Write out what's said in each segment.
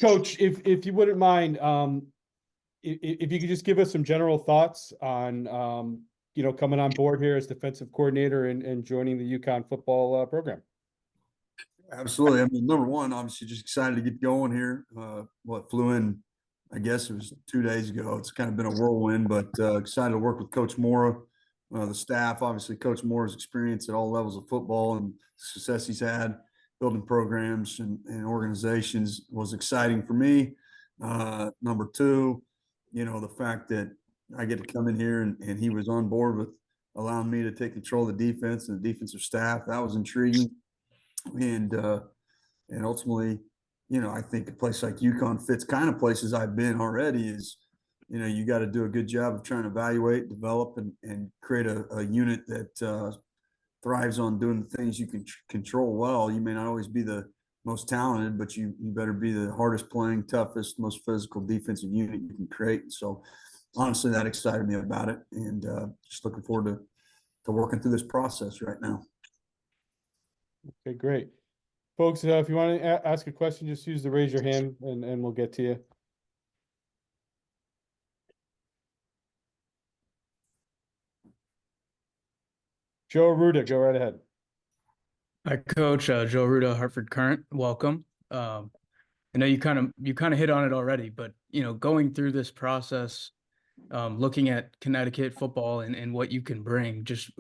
Coach, if you wouldn't mind, if you could just give us some general thoughts on, coming on board here as defensive coordinator and joining the UConn football program. Absolutely. I mean, number one, obviously just excited to get going here. Flew in, I guess it was 2 days ago. It's kind of been a whirlwind, but excited to work with Coach Mora, the staff. Obviously, Coach Mora's experience at all levels of football and success he's had building programs and organizations was exciting for me. Number two, the fact that I get to come in here and he was on board with allowing me to take control of the defense and the defensive staff, that was intriguing. And ultimately, I think a place like UConn fits kind of places I've been already. Is you got to do a good job of trying to evaluate, develop, and create a unit that thrives on doing the things you can control well. You may not always be the most talented, but you better be the hardest playing, toughest, most physical defensive unit you can create. So honestly, that excited me about it, and just looking forward to working through this process right now. Okay, great. Folks, if you want to ask a question, just use the raise your hand and we'll get to you. Joe Ruda, go right ahead. Hi, Coach. Joe Ruda, Hartford Current. Welcome. I know you kind of hit on it already, but going through this process, looking at Connecticut football and what you can bring, just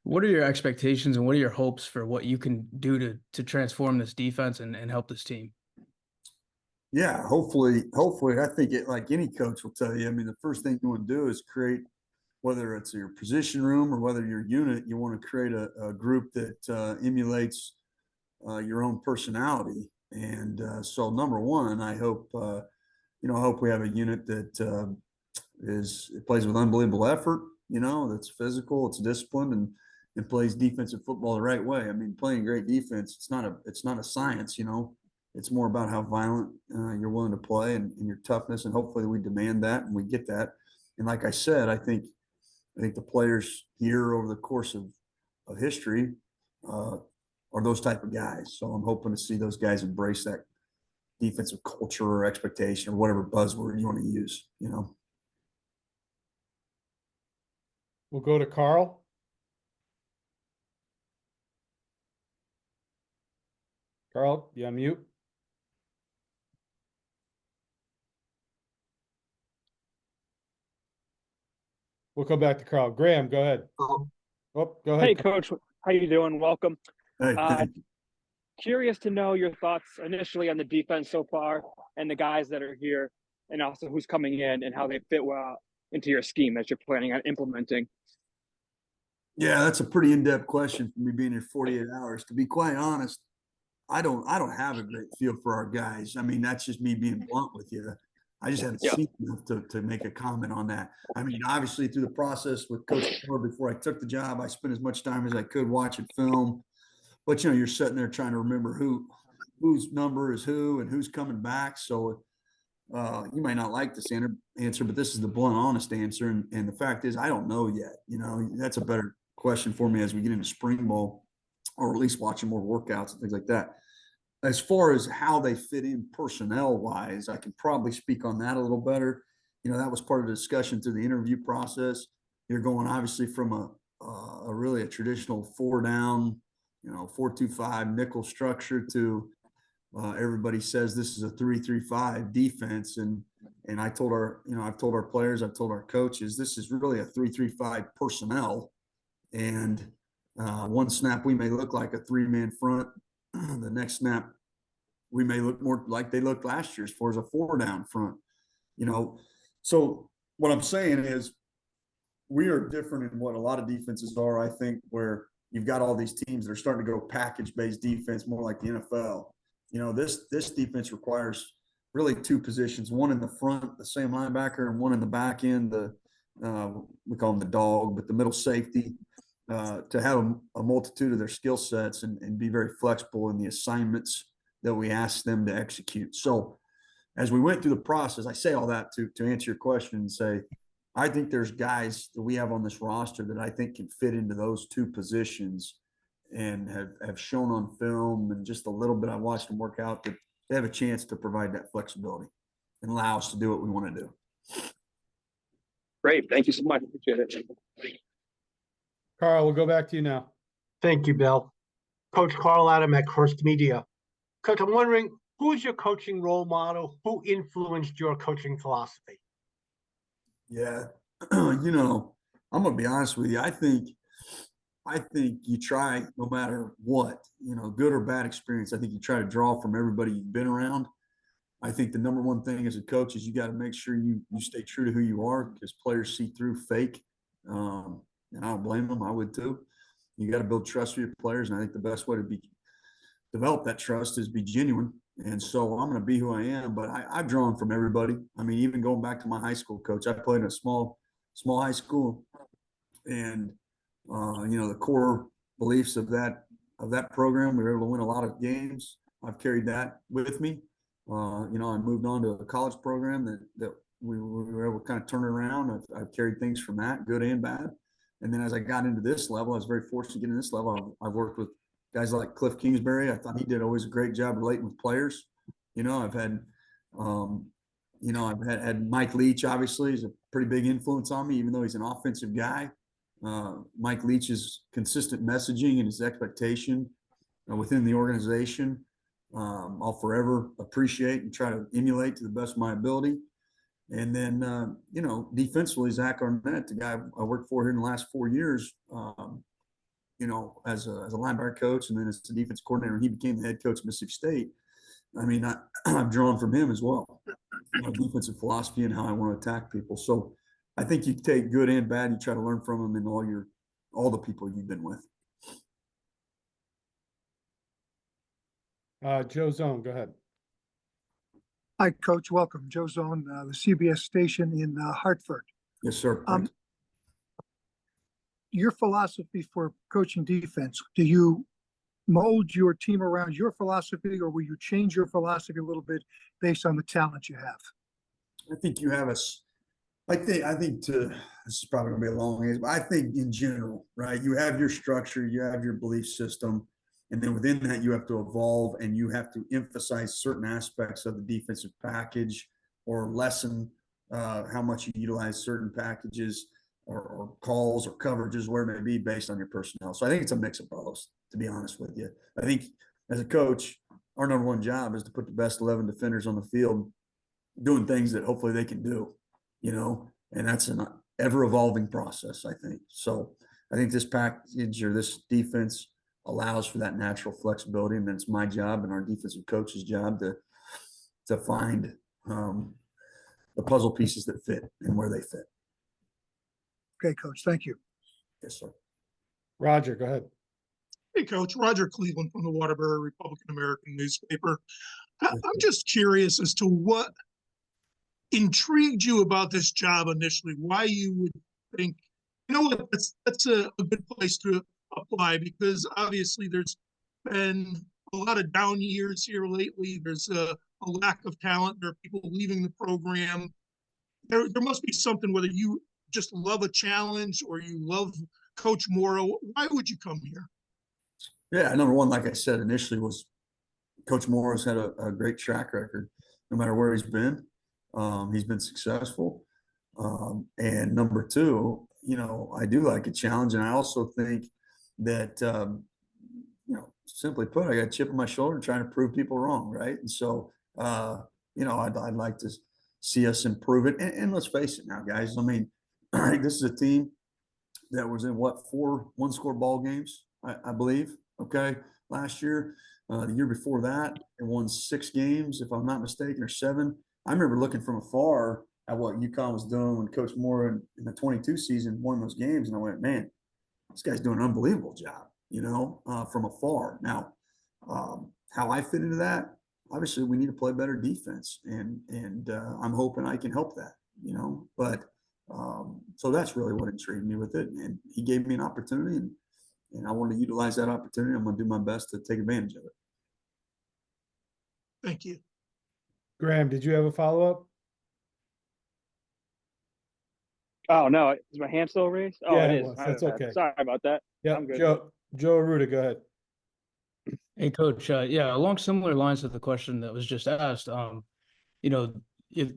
what are your expectations and what are your hopes for what you can do to transform this defense and help this team? Yeah, hopefully, I think like any coach will tell you, I mean, the first thing you want to do is create, whether it's your position room or whether your unit, you want to create a group that emulates your own personality. And so number one, I hope, I hope we have a unit that it plays with unbelievable effort, that's physical, it's disciplined, and plays defensive football the right way. I mean, playing great defense, it's not a science, it's more about how violent you're willing to play and your toughness. And hopefully we demand that and we get that. And like I said, I think the players here over the course of history are those type of guys. So I'm hoping to see those guys embrace that defensive culture or expectation or whatever buzzword you want to use, We'll go to Carl. Carl, you on mute? We'll come back to Carl. Graham, go ahead. Oh, go ahead. Hey, Coach. How you doing? Welcome. Hey, Curious to know your thoughts initially on the defense so far and the guys that are here, and also who's coming in and how they fit well into your scheme that you're planning on implementing. Yeah, that's a pretty in-depth question for me being here 48 hours. To be quite honest, I don't have a great feel for our guys. I mean, that's just me being blunt with you. I just haven't seen enough to make a comment on that. I mean, obviously through the process with Coach Mora before I took the job, I spent as much time as I could watching film. But you're sitting there trying to remember whose number is who and who's coming back. So you might not like this answer, but this is the blunt, honest answer. And the fact is, I don't know yet. That's a better question for me as we get into spring ball, or at least watching more workouts and things like that. As far as how they fit in personnel wise, I can probably speak on that a little better. That was part of the discussion through the interview process. You're going obviously from a really a traditional 4-down, 4-2-5 nickel structure to everybody says this is a 3-3-5 defense. And I've told our players, I've told our coaches, this is really a 3-3-5 personnel. And one snap we may look like a 3-man front. The next snap, we may look more like they looked last year as far as a 4-down front, So what I'm saying is we are different in what a lot of defenses are, I think, where you've got all these teams that are starting to go package-based defense, more like the NFL. This defense requires really two positions, one in the front, the same linebacker, and one in the back end, we call them the dog, but the middle safety. To have a multitude of their skill sets and be very flexible in the assignments that we ask them to execute. So as we went through the process, I say all that to answer your question and say, I think there's guys that we have on this roster that I think can fit into those two positions and have shown on film and just a little bit I watched them work out that they have a chance to provide that flexibility and allow us to do what we want to do. Great. Thank you so much. Appreciate it. Carl, we'll go back to you now. Thank you, Bill. Coach Carl Adam at Hearst Media. Coach, I'm wondering, who is your coaching role model? Who influenced your coaching philosophy? Yeah, you know, I'm gonna be honest with you. I think you try no matter what, you know, good or bad experience. I think you try to draw from everybody you've been around. I think the number one thing as a coach is you got to make sure you stay true to who you are, because players see through fake. And I don't blame them. I would too. You got to build trust with your players, and I think the best way to develop that trust is be genuine. And so I'm going to be who I am, but I've drawn from everybody. I mean, even going back to my high school coach, I played in a small high school, and you know, the core beliefs of that program, we were able to win a lot of games. I've carried that with me. You know, I moved on to a college program that we were able to kind of turn it around. I've carried things from that, good and bad. And then as I got into this level, I was very fortunate to get into this level. I've worked with guys like Cliff Kingsbury. I thought he did always a great job relating with players. You know, I've had, you know, I've had Mike Leach, obviously, is a pretty big influence on me, even though he's an offensive guy. Mike Leach's consistent messaging and his expectation within the organization, I'll forever appreciate and try to emulate to the best of my ability. And then, you know, defensively, Zach Arnett, the guy I worked for here in the last 4 years, you know, as a linebacker coach and then as the defense coordinator, and he became the head coach of Mississippi State. I mean, I've drawn from him as well, my defensive philosophy and how I want to attack people. So I think you take good and bad, you try to learn from them and all the people you've been with. Joe Zone, go ahead. Hi, Coach. Welcome. Joe Zone, the CBS station in Hartford. Yes, sir. Your philosophy for coaching defense, do you mold your team around your philosophy, or will you change your philosophy a little bit based on the talent you have? I think you have I think this is probably gonna be a long answer, but I think in general, right, you have your structure, you have your belief system, and then within that you have to evolve and you have to emphasize certain aspects of the defensive package or lessen how much you utilize certain packages or calls or coverages, where it may be, based on your personnel. So I think it's a mix of both, to be honest with you. I think as a coach, our number one job is to put the best 11 defenders on the field doing things that hopefully they can do, you know, and that's an ever evolving process, I think. So I think this package or this defense allows for that natural flexibility, and then it's my job and our defensive coach's job to find the puzzle pieces that fit and where they fit. Okay, Coach. Thank you. Yes, sir. Roger, go ahead. Hey, Coach. Roger Cleveland from the Waterbury Republican American newspaper. I'm just curious as to what intrigued you about this job initially, why you would think, you know what, that's a good place to apply, because obviously there's been a lot of down years here lately. There's a lack of talent. There are people leaving the program. There must be something, whether you just love a challenge or you love Coach Mora. Why would you come here? Yeah, number one, like I said initially, was Coach Mora's had a great track record, no matter where he's been. He's been successful. And number two, you know, I do like a challenge. And I also think that, you know, simply put, I got a chip on my shoulder trying to prove people wrong. Right. And so, you know, I'd like to see us improve it. And let's face it now, guys. I mean, I think this is a team that was in 4 one-score ball games, I believe. Okay. Last year, the year before that, it won 6 games, if I'm not mistaken, or 7. I remember looking from afar at what UConn was doing when Coach Mora in the 22 season won those games. And I went, man, this guy's doing an unbelievable job, you know, from afar. Now, how I fit into that, obviously we need to play better defense. And I'm hoping I can help that, you know, but so that's really what intrigued me with it. And he gave me an opportunity, and I want to utilize that opportunity. I'm going to do my best to take advantage of it. Thank you. Graham, did you have a follow-up? Oh, no. Is my hand still raised? Oh, Yeah, it it is. was. That's okay. Sorry about that. Yeah, I'm good. Joe Arruda, go ahead. Hey, Coach. Yeah, along similar lines of the question that was just asked. You know,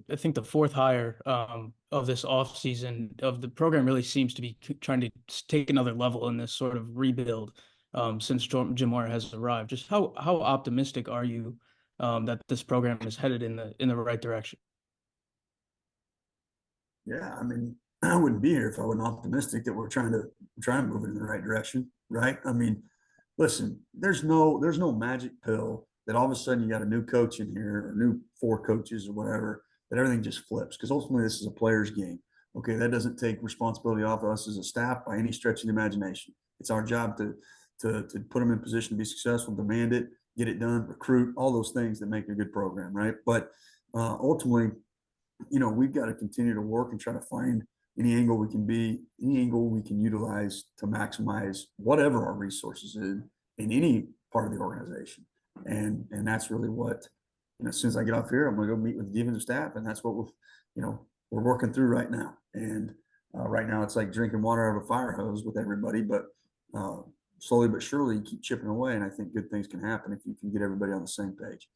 I think the fourth hire of this offseason of the program really seems to be trying to take another level in this sort of rebuild since Jim Mora has arrived. Just how optimistic are you that this program is headed in the right direction? Yeah, I mean, I wouldn't be here if I wasn't optimistic that we're trying to move it in the right direction, right? I mean, listen, there's no magic pill that all of a sudden you got a new coach in here or new 4 coaches or whatever, that everything just flips, because ultimately this is a player's game. Okay, that doesn't take responsibility off of us as a staff by any stretch of the imagination. It's our job to put them in position to be successful, demand it, get it done, recruit, all those things that make a good program, right? But ultimately, we've got to continue to work and try to find any angle we can utilize to maximize whatever our resources in any part of the organization. And that's really what, as soon as I get off here, I'm going to go meet with the defensive staff, and that's what we're working through right now. And right now it's like drinking water out of a fire hose with everybody, but slowly but surely you keep chipping away, and I think good things can happen if you can get everybody on the same page.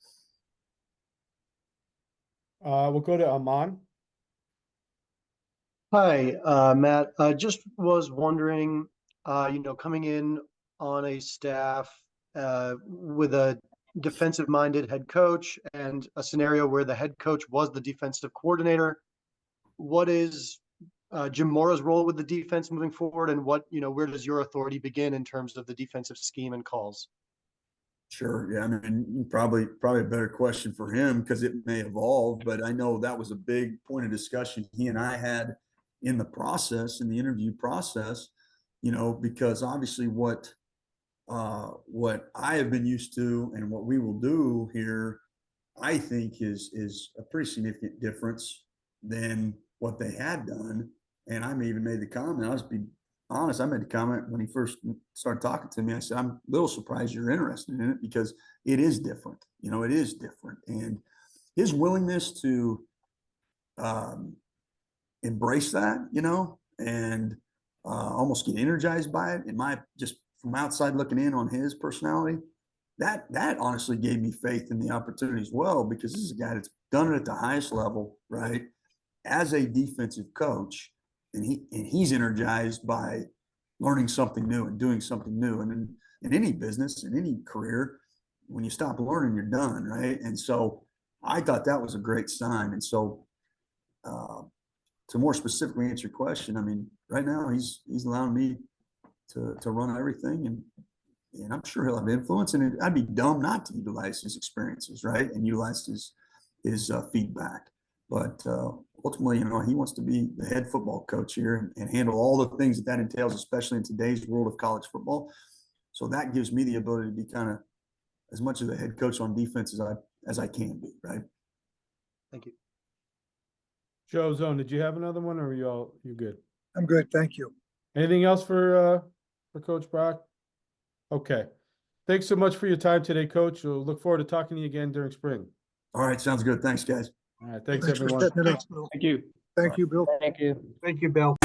We'll go to Aman. Hi, Matt. I just was wondering, coming in on a staff with a defensive-minded head coach and a scenario where the head coach was the defensive coordinator, what is Jim Mora's role with the defense moving forward, and where does your authority begin in terms of the defensive scheme and calls? Sure. Yeah. I mean, probably a better question for him because it may evolve, but I know that was a big point of discussion he and I had in the interview process, because obviously what I have been used to and what we will do here, I think is a pretty significant difference than what they had done. And I even made the comment, I'll just be honest, I made the comment when he first started talking to me. I said, I'm a little surprised you're interested in it because it is different. It is different. And his willingness to embrace that, and almost get energized by it, just from outside looking in on his personality, that honestly gave me faith in the opportunity as well, because this is a guy that's done it at the highest level, right? As a defensive coach, and he's energized by learning something new and doing something new. And in any business, in any career, when you stop learning, you're done, right? And so I thought that was a great sign. And so to more specifically answer your question, I mean, right now he's allowing me to run everything, and I'm sure he'll have influence, and I'd be dumb not to utilize his experiences, right? And utilize his feedback. But ultimately, he wants to be the head football coach here and handle all the things that entails, especially in today's world of college football. So that gives me the ability to be kind of as much of the head coach on defense as I can be, right? Thank you. Joe Zone, did you have another one, or are you good? I'm good, thank you. Anything else for Coach Brock? Okay. Thanks so much for your time today, Coach. We'll look forward to talking to you again during spring. All right, sounds good. Thanks, guys. All right, thanks Thanks for everyone. setting it up. Thanks, Bill. Thank you. Thank you, Bill. Thank you. Thank you, Bill.